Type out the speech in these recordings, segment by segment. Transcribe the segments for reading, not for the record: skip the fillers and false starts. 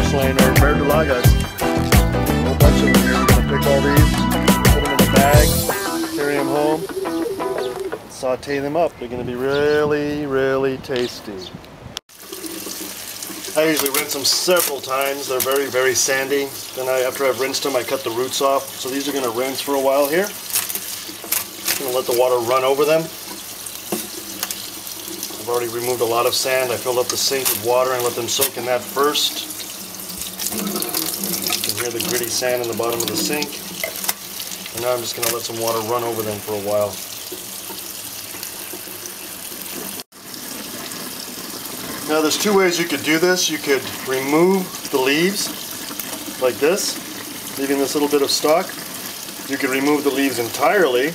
porcelain or verdolagas. A whole bunch of them here. We're going to pick all these, put them in a bag, carry them home, saute them up. They're going to be really, really tasty. I usually rinse them several times. They're very, very sandy. Then after I've rinsed them, I cut the roots off. So these are going to rinse for a while here. I'm going to let the water run over them. I've already removed a lot of sand. I filled up the sink with water and let them soak in that first. You can hear the gritty sand in the bottom of the sink. And now I'm just going to let some water run over them for a while. Now there's two ways you could do this. You could remove the leaves like this, leaving this little bit of stalk. You could remove the leaves entirely,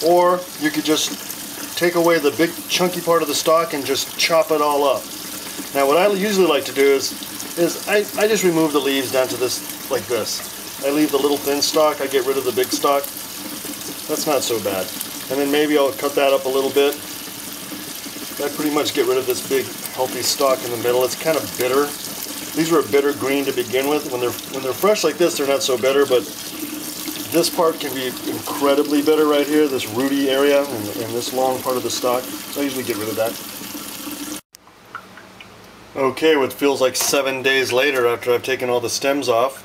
or you could just take away the big chunky part of the stalk and just chop it all up. Now what I usually like to do is I just remove the leaves down to this, like this. I leave the little thin stalk, I get rid of the big stalk. That's not so bad. And then maybe I'll cut that up a little bit. I pretty much get rid of this big healthy stalk in the middle. It's kind of bitter. These were a bitter green to begin with. When they're fresh like this, they're not so bitter, but this part can be incredibly bitter right here, this rooty area and this long part of the stalk. So I usually get rid of that. Okay, what feels like 7 days later after I've taken all the stems off,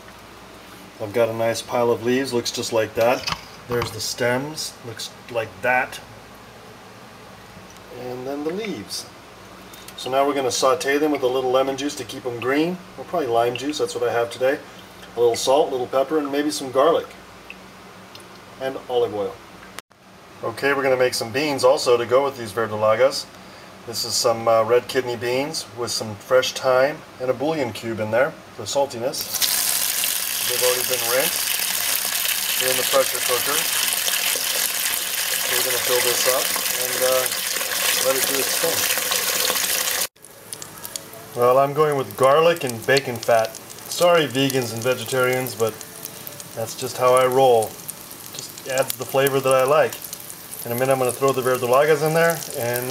I've got a nice pile of leaves. Looks just like that. There's the stems. Looks like that. And then the leaves. So now we're going to saute them with a little lemon juice to keep them green, or probably lime juice, that's what I have today. A little salt, a little pepper, and maybe some garlic. And olive oil. Okay, we're going to make some beans also to go with these verdolagas. This is some red kidney beans with some fresh thyme and a bouillon cube in there for saltiness. They've already been rinsed. They're in the pressure cooker. So we're going to fill this up and let it do its thing. Well, I'm going with garlic and bacon fat. Sorry vegans and vegetarians, but that's just how I roll. Just adds the flavor that I like. In a minute I'm going to throw the verdolagas in there and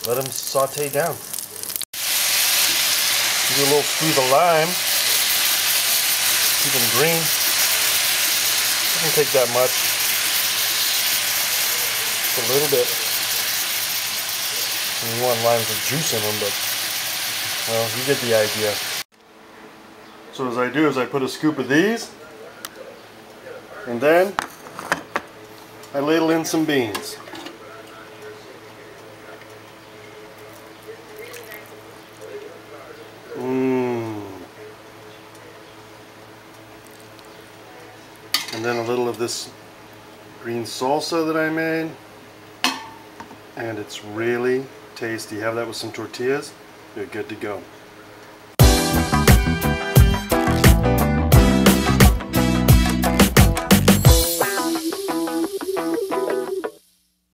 let them saute down. Do a little squeeze of lime. Keep them green. Doesn't take that much. Just a little bit. You want limes with juice in them, but, well, you get the idea. So as I do is I put a scoop of these, and then I ladle in some beans. And then a little of this green salsa that I made, and it's really tasty. Have that with some tortillas, you're good to go.